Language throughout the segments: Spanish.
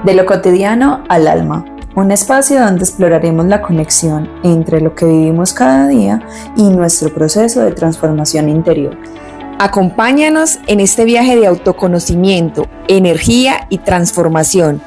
De lo cotidiano al alma, un espacio donde exploraremos la conexión entre lo que vivimos cada día y nuestro proceso de transformación interior. Acompáñanos en este viaje de autoconocimiento, energía y transformación,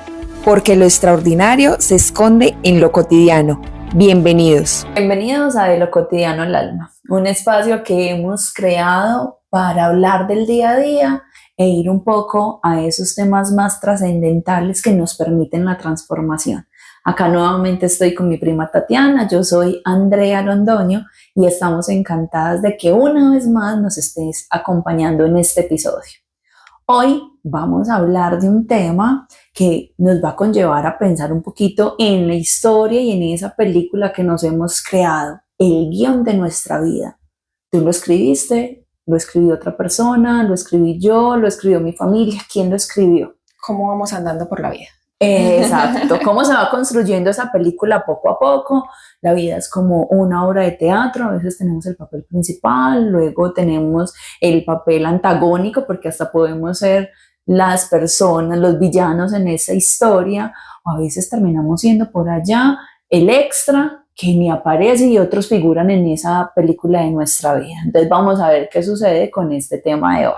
porque lo extraordinario se esconde en lo cotidiano. Bienvenidos. Bienvenidos a De lo cotidiano al alma, un espacio que hemos creado para hablar del día a día e ir un poco a esos temas más trascendentales que nos permiten la transformación. Acá nuevamente estoy con mi prima Tatiana, yo soy Andrea Londoño y estamos encantadas de que una vez más nos estés acompañando en este episodio. Hoy vamos a hablar de un tema que nos va a conllevar a pensar un poquito en la historia y en esa película que nos hemos creado, el guión de nuestra vida. Tú lo escribiste, lo escribió otra persona, lo escribí yo, lo escribió mi familia. ¿Quién lo escribió? ¿Cómo vamos andando por la vida? Exacto, cómo se va construyendo esa película poco a poco. La vida es como una obra de teatro, a veces tenemos el papel principal, luego tenemos el papel antagónico, porque hasta podemos ser las personas, los villanos en esa historia, o a veces terminamos siendo por allá el extra que ni aparece y otros figuran en esa película de nuestra vida. Entonces vamos a ver qué sucede con este tema de hoy.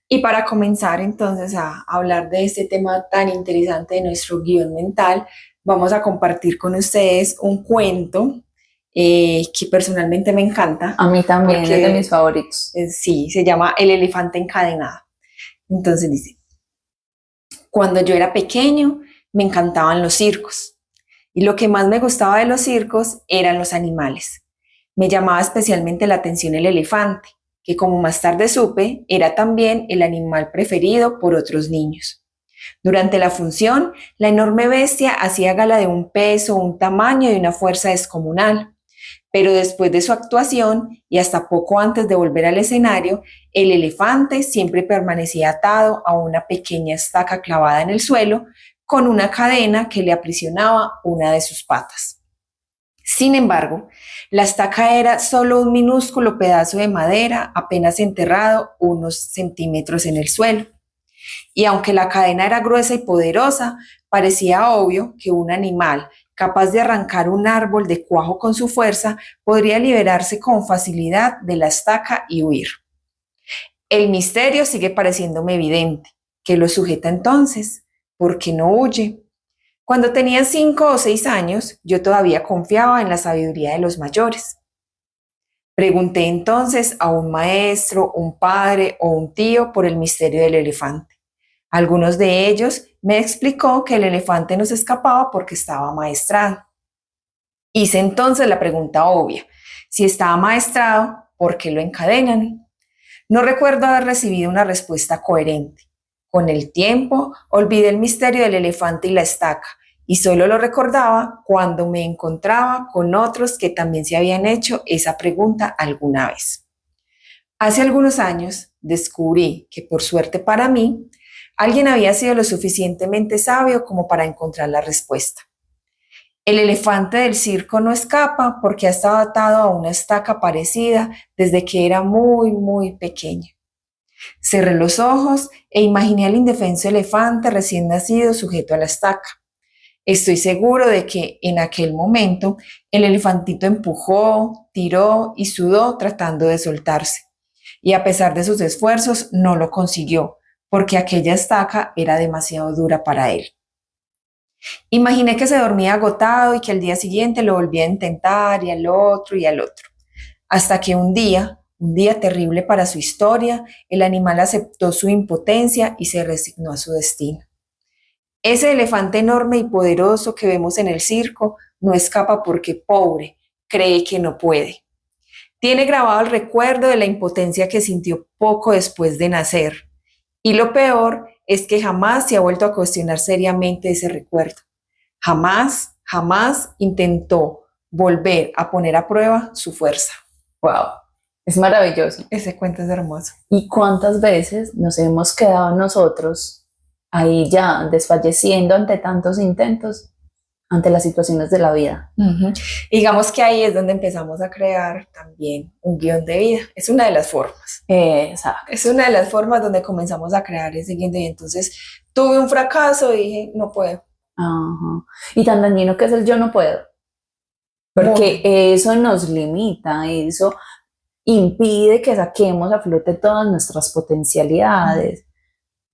Y para comenzar entonces a hablar de este tema tan interesante de nuestro guión mental, vamos a compartir con ustedes un cuento que personalmente me encanta. A mí también, es de mis favoritos. Sí, se llama El elefante encadenado. Entonces dice: cuando yo era pequeño me encantaban los circos y lo que más me gustaba de los circos eran los animales. Me llamaba especialmente la atención el elefante, que como más tarde supe, era también el animal preferido por otros niños. Durante la función, la enorme bestia hacía gala de un peso, un tamaño y una fuerza descomunal. Pero después de su actuación, y hasta poco antes de volver al escenario, el elefante siempre permanecía atado a una pequeña estaca clavada en el suelo, con una cadena que le aprisionaba una de sus patas. Sin embargo, la estaca era solo un minúsculo pedazo de madera apenas enterrado unos centímetros en el suelo. Y aunque la cadena era gruesa y poderosa, parecía obvio que un animal capaz de arrancar un árbol de cuajo con su fuerza podría liberarse con facilidad de la estaca y huir. El misterio sigue pareciéndome evidente. ¿Qué lo sujeta entonces? ¿Por qué no huye? Cuando tenía 5 o 6 años, yo todavía confiaba en la sabiduría de los mayores. Pregunté entonces a un maestro, un padre o un tío por el misterio del elefante. Algunos de ellos me explicó que el elefante no se escapaba porque estaba amaestrado. Hice entonces la pregunta obvia: si estaba amaestrado, ¿por qué lo encadenan? No recuerdo haber recibido una respuesta coherente. Con el tiempo, olvidé el misterio del elefante y la estaca, y solo lo recordaba cuando me encontraba con otros que también se habían hecho esa pregunta alguna vez. Hace algunos años descubrí que, por suerte para mí, alguien había sido lo suficientemente sabio como para encontrar la respuesta. El elefante del circo no escapa porque ha estado atado a una estaca parecida desde que era muy, muy pequeño. Cerré los ojos e imaginé al indefenso elefante recién nacido sujeto a la estaca. Estoy seguro de que en aquel momento el elefantito empujó, tiró y sudó tratando de soltarse. Y a pesar de sus esfuerzos no lo consiguió, porque aquella estaca era demasiado dura para él. Imaginé que se dormía agotado y que al día siguiente lo volvía a intentar y al otro, hasta que un día terrible para su historia, el animal aceptó su impotencia y se resignó a su destino. Ese elefante enorme y poderoso que vemos en el circo no escapa porque, pobre, cree que no puede. Tiene grabado el recuerdo de la impotencia que sintió poco después de nacer. Y lo peor es que jamás se ha vuelto a cuestionar seriamente ese recuerdo. Jamás intentó volver a poner a prueba su fuerza. ¡Wow! Es maravilloso. Ese cuento es hermoso. ¿Y cuántas veces nos hemos quedado nosotros ahí ya desfalleciendo ante tantos intentos, ante las situaciones de la vida? Digamos que ahí es donde empezamos a crear también un guión de vida. Es una de las formas. Exacto. Es una de las formas donde comenzamos a crear ese guión de vida. Entonces, tuve un fracaso y dije, no puedo. Ajá. Y tan dañino que es el yo no puedo, porque eso nos limita, eso impide que saquemos a flote todas nuestras potencialidades.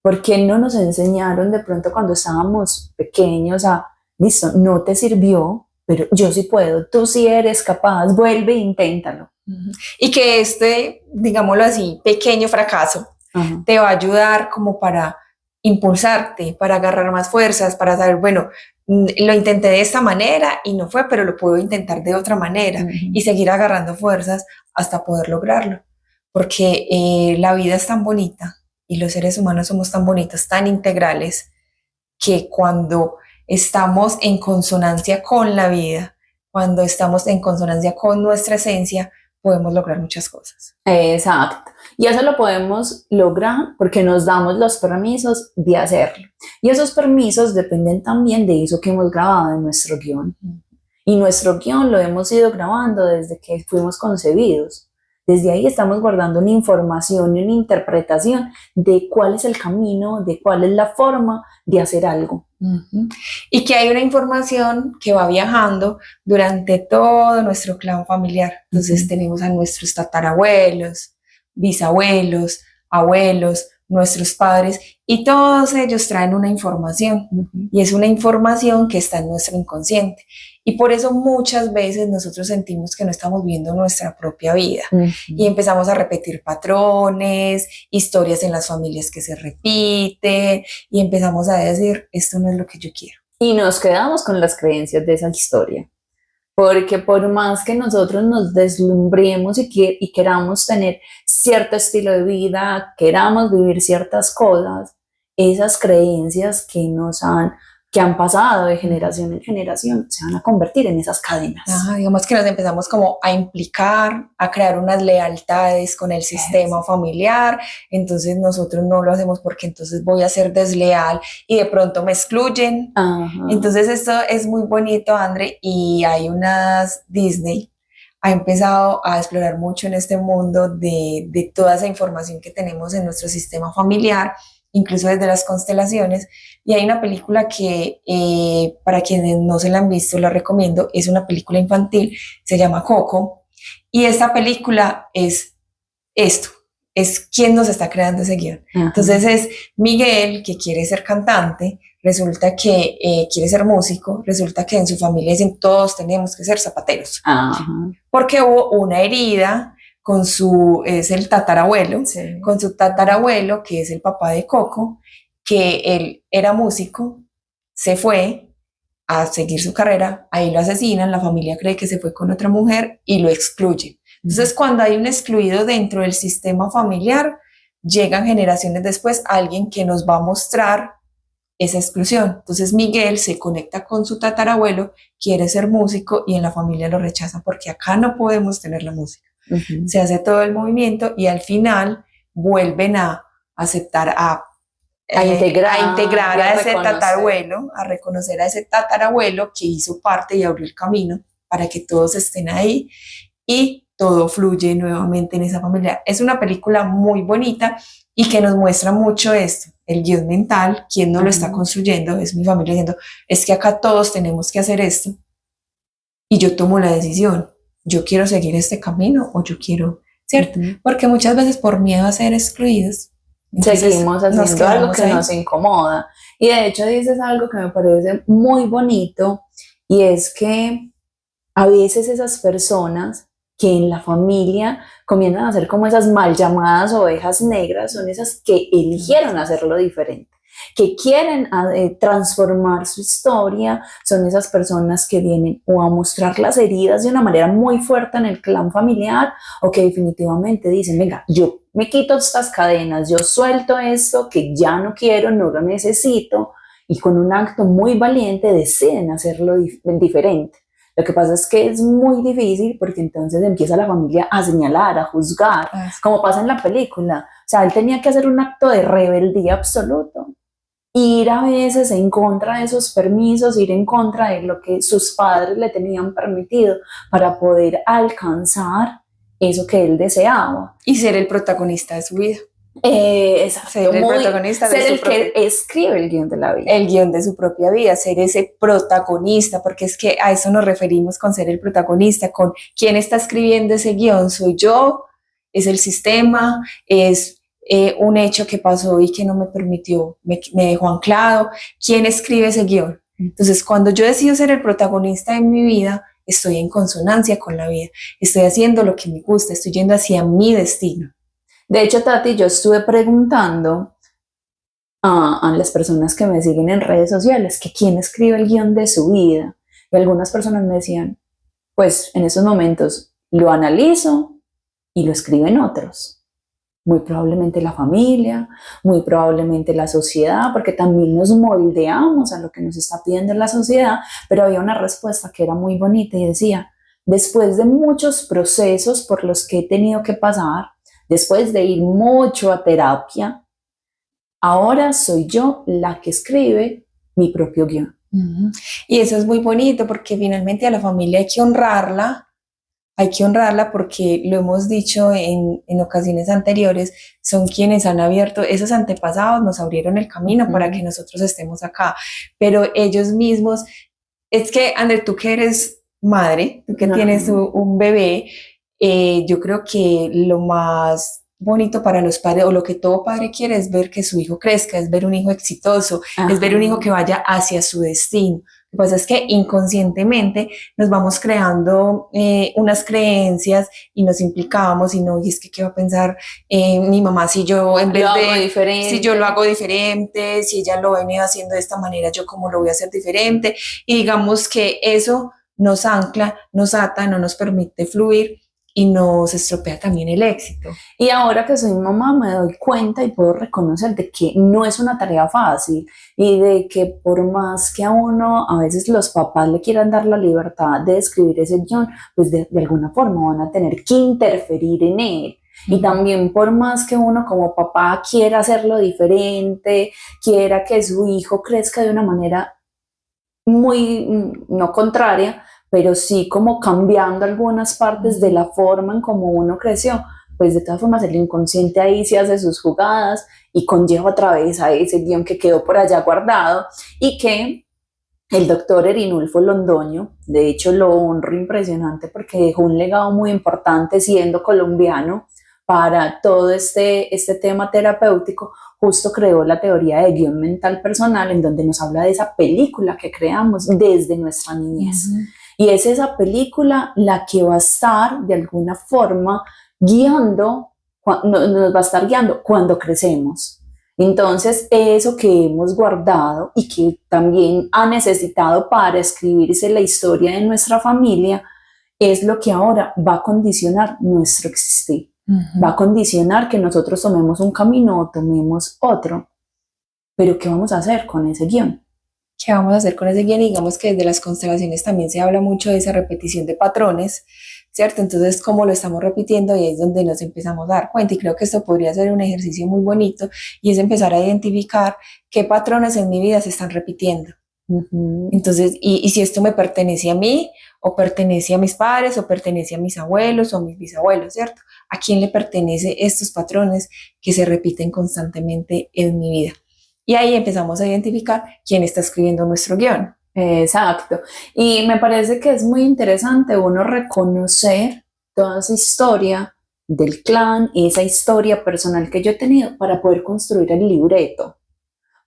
¿Por qué no nos enseñaron de pronto cuando estábamos pequeños a, listo, no te sirvió, pero yo sí puedo, tú sí eres capaz, vuelve e inténtalo? Y que este, digámoslo así, pequeño fracaso te va a ayudar como para impulsarte, para agarrar más fuerzas, para saber, bueno, lo intenté de esta manera y no fue, pero lo puedo intentar de otra manera y seguir agarrando fuerzas hasta poder lograrlo. Porque la vida es tan bonita y los seres humanos somos tan bonitos, tan integrales, que cuando estamos en consonancia con la vida, cuando estamos en consonancia con nuestra esencia, podemos lograr muchas cosas. Exacto. Y eso lo podemos lograr porque nos damos los permisos de hacerlo. Y esos permisos dependen también de eso que hemos grabado en nuestro guión. Y nuestro guión lo hemos ido grabando desde que fuimos concebidos. Desde ahí estamos guardando una información y una interpretación de cuál es el camino, de cuál es la forma de hacer algo. Y que hay una información que va viajando durante todo nuestro clan familiar. Entonces tenemos a nuestros tatarabuelos, bisabuelos, abuelos, nuestros padres, y todos ellos traen una información, y es una información que está en nuestro inconsciente. Y por eso muchas veces nosotros sentimos que no estamos viendo nuestra propia vida y empezamos a repetir patrones, historias en las familias que se repiten, y empezamos a decir, esto no es lo que yo quiero. Y nos quedamos con las creencias de esa historia. Porque por más que nosotros nos deslumbremos y queramos tener cierto estilo de vida, queramos vivir ciertas cosas, esas creencias que han pasado de generación en generación se van a convertir en esas cadenas. Digamos que nos empezamos como a implicar, a crear unas lealtades con el sistema familiar, entonces nosotros no lo hacemos porque entonces voy a ser desleal y de pronto me excluyen. Entonces esto es muy bonito, André, y hay unas Disney ha empezado a explorar mucho en este mundo de toda esa información que tenemos en nuestro sistema familiar, incluso desde las constelaciones. Y hay una película que, para quienes no se la han visto, la recomiendo, es una película infantil, se llama Coco, y esta película es esto, es quién nos está creando ese guión. Entonces es Miguel, que quiere ser cantante, resulta que quiere ser músico, resulta que en su familia dicen todos tenemos que ser zapateros, porque hubo una herida con es el tatarabuelo, con su tatarabuelo, que es el papá de Coco, que él era músico, se fue a seguir su carrera, ahí lo asesinan, la familia cree que se fue con otra mujer y lo excluyen. Entonces, cuando hay un excluido dentro del sistema familiar, llegan generaciones después alguien que nos va a mostrar esa exclusión. Entonces, Miguel se conecta con su tatarabuelo, quiere ser músico y en la familia lo rechazan porque acá no podemos tener la música. Se hace todo el movimiento y al final vuelven a aceptar, a integrar a ese tatarabuelo, a reconocer a ese tatarabuelo que hizo parte y abrió el camino para que todos estén ahí y todo fluye nuevamente en esa familia. Es una película muy bonita y que nos muestra mucho esto, el guión mental, quien no lo está construyendo, es mi familia diciendo, es que acá todos tenemos que hacer esto y yo tomo la decisión, yo quiero seguir este camino o yo quiero, ¿cierto? Porque muchas veces por miedo a ser excluidos, seguimos haciendo algo que nos incomoda. Y de hecho dices algo que me parece muy bonito y es que a veces esas personas que en la familia comienzan a ser como esas mal llamadas ovejas negras son esas que eligieron hacerlo diferente, que quieren transformar su historia, son esas personas que vienen o a mostrar las heridas de una manera muy fuerte en el clan familiar o que definitivamente dicen, venga, yo me quito estas cadenas, yo suelto esto que ya no quiero, no lo necesito, y con un acto muy valiente deciden hacerlo diferente. Lo que pasa es que es muy difícil porque entonces empieza la familia a señalar, a juzgar, como pasa en la película. O sea, él tenía que hacer un acto de rebeldía absoluto, ir a veces en contra de esos permisos, ir en contra de lo que sus padres le tenían permitido para poder alcanzar eso que él deseaba. Y ser el protagonista de su vida. Exacto, ser el protagonista de ser su el propia, que escribe el guión de la vida. el guión de su propia vida, ser ese protagonista, porque es que a eso nos referimos con ser el protagonista, con quién está escribiendo ese guión, soy yo, es el sistema, es un hecho que pasó y que no me permitió, me dejó anclado, quién escribe ese guión. Entonces, cuando yo decido ser el protagonista de mi vida, estoy en consonancia con la vida, estoy haciendo lo que me gusta, estoy yendo hacia mi destino. De hecho, Tati, yo estuve preguntando a las personas que me siguen en redes sociales que quién escribe el guión de su vida. Y algunas personas me decían, pues en esos momentos lo analizo y lo escriben otros. Muy probablemente la familia, muy probablemente la sociedad, porque también nos moldeamos a lo que nos está pidiendo la sociedad, pero había una respuesta que era muy bonita y decía, después de muchos procesos por los que he tenido que pasar, después de ir mucho a terapia, ahora soy yo la que escribe mi propio guión. Y eso es muy bonito porque finalmente a la familia hay que honrarla porque lo hemos dicho en ocasiones anteriores, son quienes han abierto, esos antepasados nos abrieron el camino para que nosotros estemos acá, pero ellos mismos, es que André, tú que eres madre, tú que tienes un bebé, yo creo que lo más bonito para los padres, o lo que todo padre quiere es ver que su hijo crezca, es ver un hijo exitoso, es ver un hijo que vaya hacia su destino. Lo que pasa es que inconscientemente nos vamos creando unas creencias y nos implicamos y no, y es que qué va a pensar mi mamá si yo en vez de, si yo lo hago diferente, si ella lo ha venido haciendo de esta manera, yo cómo lo voy a hacer diferente. Y digamos que eso nos ancla, nos ata, no nos permite fluir y nos estropea también el éxito. Y ahora que soy mamá me doy cuenta y puedo reconocer de que no es una tarea fácil y de que por más que a uno a veces los papás le quieran dar la libertad de escribir ese guión, pues de alguna forma van a tener que interferir en él. Y también por más que uno como papá quiera hacerlo diferente, quiera que su hijo crezca de una manera muy, no contraria, pero sí como cambiando algunas partes de la forma en como uno creció, pues de todas formas el inconsciente ahí se hace sus jugadas y conlleva otra vez a ese guión que quedó por allá guardado y que el doctor Erinulfo Londoño, de hecho lo honro impresionante porque dejó un legado muy importante siendo colombiano para todo este tema terapéutico, justo creó la teoría de guión mental personal en donde nos habla de esa película que creamos desde nuestra niñez. Y es esa película la que va a estar de alguna forma guiando, nos va a estar guiando cuando crecemos. Entonces, eso que hemos guardado y que también ha necesitado para escribirse la historia de nuestra familia, es lo que ahora va a condicionar nuestro existir. Va a condicionar que nosotros tomemos un camino o tomemos otro. Pero, ¿qué vamos a hacer con ese guión? ¿Qué vamos a hacer con ese guión? Digamos que desde las constelaciones también se habla mucho de esa repetición de patrones, ¿cierto? Entonces, ¿cómo lo estamos repitiendo? Y ahí es donde nos empezamos a dar cuenta. Y creo que esto podría ser un ejercicio muy bonito y es empezar a identificar qué patrones en mi vida se están repitiendo. Entonces, y si esto me pertenece a mí, o pertenece a mis padres, o pertenece a mis abuelos, o a mis bisabuelos, ¿cierto? ¿A quién le pertenece estos patrones que se repiten constantemente en mi vida? Y ahí empezamos a identificar quién está escribiendo nuestro guión. Exacto. Y me parece que es muy interesante uno reconocer toda esa historia del clan, esa historia personal que yo he tenido para poder construir el libreto.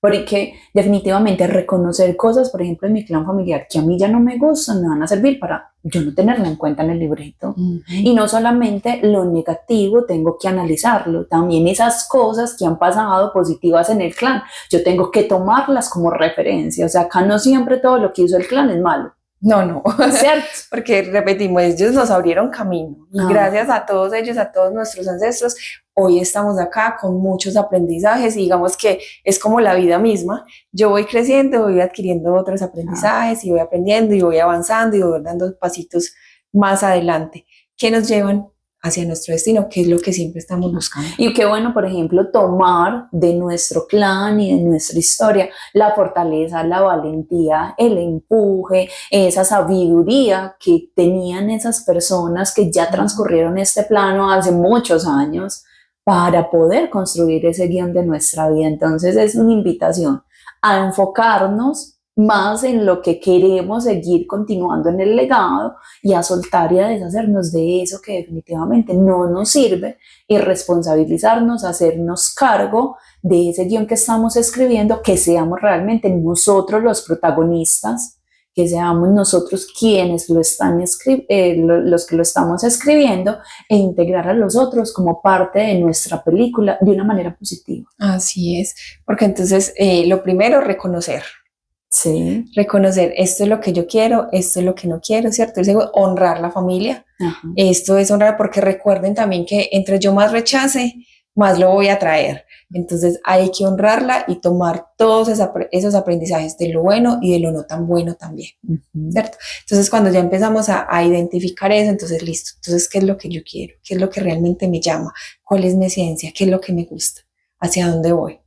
Porque definitivamente reconocer cosas, por ejemplo, en mi clan familiar que a mí ya no me gustan, me van a servir para yo no tenerla en cuenta en el libreto. Y no solamente lo negativo tengo que analizarlo, también esas cosas que han pasado positivas en el clan, yo tengo que tomarlas como referencia. O sea, acá no siempre todo lo que hizo el clan es malo. No, ¿cierto? Porque repetimos, ellos nos abrieron camino y gracias a todos ellos, a todos nuestros ancestros, hoy estamos acá con muchos aprendizajes y digamos que es como la vida misma. Yo voy creciendo, voy adquiriendo otros aprendizajes y voy aprendiendo y voy avanzando y voy dando pasitos más adelante que nos llevan hacia nuestro destino, que es lo que siempre estamos buscando. Y qué bueno, por ejemplo, tomar de nuestro clan y de nuestra historia la fortaleza, la valentía, el empuje, esa sabiduría que tenían esas personas que ya transcurrieron este plano hace muchos años para poder construir ese guión de nuestra vida. Entonces es una invitación a enfocarnos más en lo que queremos seguir continuando en el legado y a soltar y a deshacernos de eso que definitivamente no nos sirve y responsabilizarnos, hacernos cargo de ese guión que estamos escribiendo, que seamos realmente nosotros los protagonistas, que seamos nosotros quienes los que lo estamos escribiendo, e integrar a los otros como parte de nuestra película de una manera positiva. Así es, porque entonces lo primero, reconocer. Sí. Reconocer, esto es lo que yo quiero, esto es lo que no quiero, ¿cierto? El segundo, honrar la familia. Ajá. Esto es honrar, porque recuerden también que entre yo más rechace, más lo voy a traer. Entonces hay que honrarla y tomar todos esos aprendizajes de lo bueno y de lo no tan bueno también, ¿cierto? Entonces cuando ya empezamos a identificar eso, entonces listo, entonces ¿qué es lo que yo quiero? ¿Qué es lo que realmente me llama? ¿Cuál es mi esencia? ¿Qué es lo que me gusta? ¿Hacia dónde voy?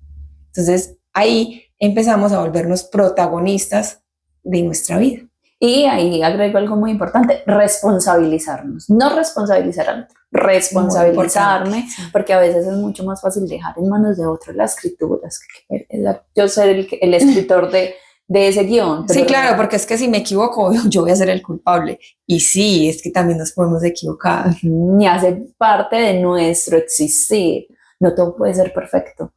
Entonces ahí empezamos a volvernos protagonistas de nuestra vida. Y ahí agrego algo muy importante, responsabilizarnos, no responsabilizar al otro, responsabilizarme, porque a veces es mucho más fácil dejar en manos de otro la escritura. Yo soy el escritor de ese guión. Sí, claro, porque es que si me equivoco, yo voy a ser el culpable. Y sí, es que también nos podemos equivocar. Ni hace parte de nuestro existir. No todo puede ser perfecto.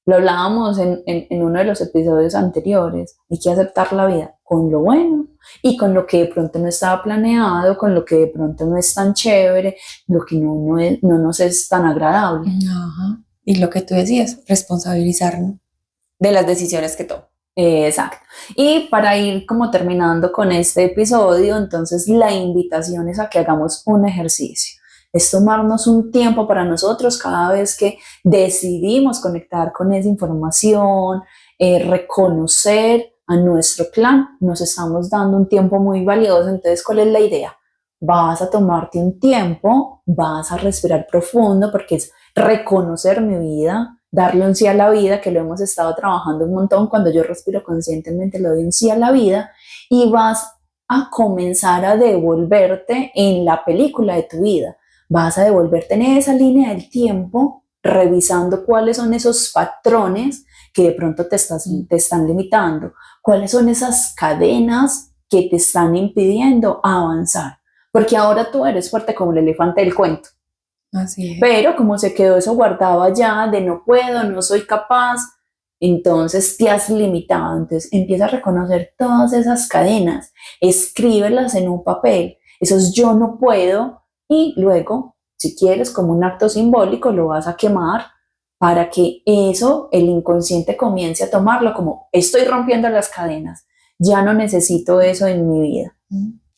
Lo hablábamos en uno de los episodios anteriores. Hay que aceptar la vida con lo bueno y con lo que de pronto no estaba planeado, con lo que de pronto no es tan chévere, lo que no nos es tan agradable. Ajá. Y lo que tú decías, responsabilizarnos de las decisiones que tomo. Exacto. Y para ir como terminando con este episodio, entonces la invitación es a que hagamos un ejercicio. Es tomarnos un tiempo para nosotros cada vez que decidimos conectar con esa información, reconocer a nuestro clan, nos estamos dando un tiempo muy valioso. Entonces, ¿cuál es la idea? Vas a tomarte un tiempo, vas a respirar profundo, porque es reconocer mi vida, darle un sí a la vida, que lo hemos estado trabajando un montón. Cuando yo respiro conscientemente, le doy un sí a la vida y vas a comenzar a devolverte en la película de tu vida. Vas a devolverte en esa línea del tiempo, revisando cuáles son esos patrones que de pronto te están limitando, cuáles son esas cadenas que te están impidiendo avanzar, porque ahora tú eres fuerte como el elefante del cuento. Así es. Pero como se quedó eso guardado allá de no puedo, no soy capaz, entonces te has limitado. Entonces empieza a reconocer todas esas cadenas, escríbelas en un papel, esos yo no puedo. Y luego, si quieres, como un acto simbólico, lo vas a quemar para que eso, el inconsciente comience a tomarlo como estoy rompiendo las cadenas, ya no necesito eso en mi vida.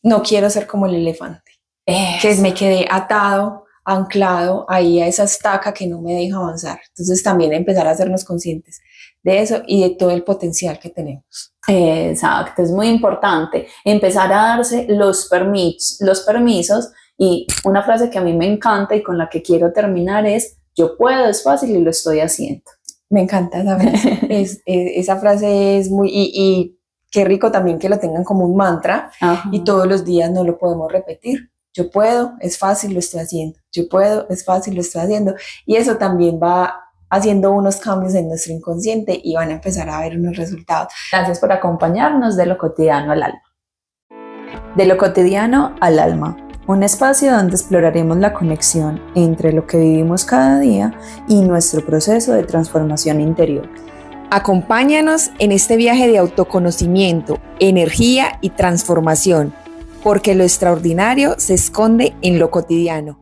No quiero ser como el elefante, que me quedé atado, anclado ahí a esa estaca que no me deja avanzar. Entonces también empezar a hacernos conscientes de eso y de todo el potencial que tenemos. Exacto, es muy importante empezar a darse los permisos. Y una frase que a mí me encanta y con la que quiero terminar es: yo puedo, es fácil y lo estoy haciendo. Me encanta esa frase. Esa frase es muy... Y qué rico también que lo tengan como un mantra. Ajá. Y todos los días no lo podemos repetir. Yo puedo, es fácil, lo estoy haciendo. Yo puedo, es fácil, lo estoy haciendo. Y eso también va haciendo unos cambios en nuestro inconsciente y van a empezar a ver unos resultados. Gracias por acompañarnos de lo cotidiano al alma. De lo cotidiano al alma. Un espacio donde exploraremos la conexión entre lo que vivimos cada día y nuestro proceso de transformación interior. Acompáñanos en este viaje de autoconocimiento, energía y transformación, porque lo extraordinario se esconde en lo cotidiano.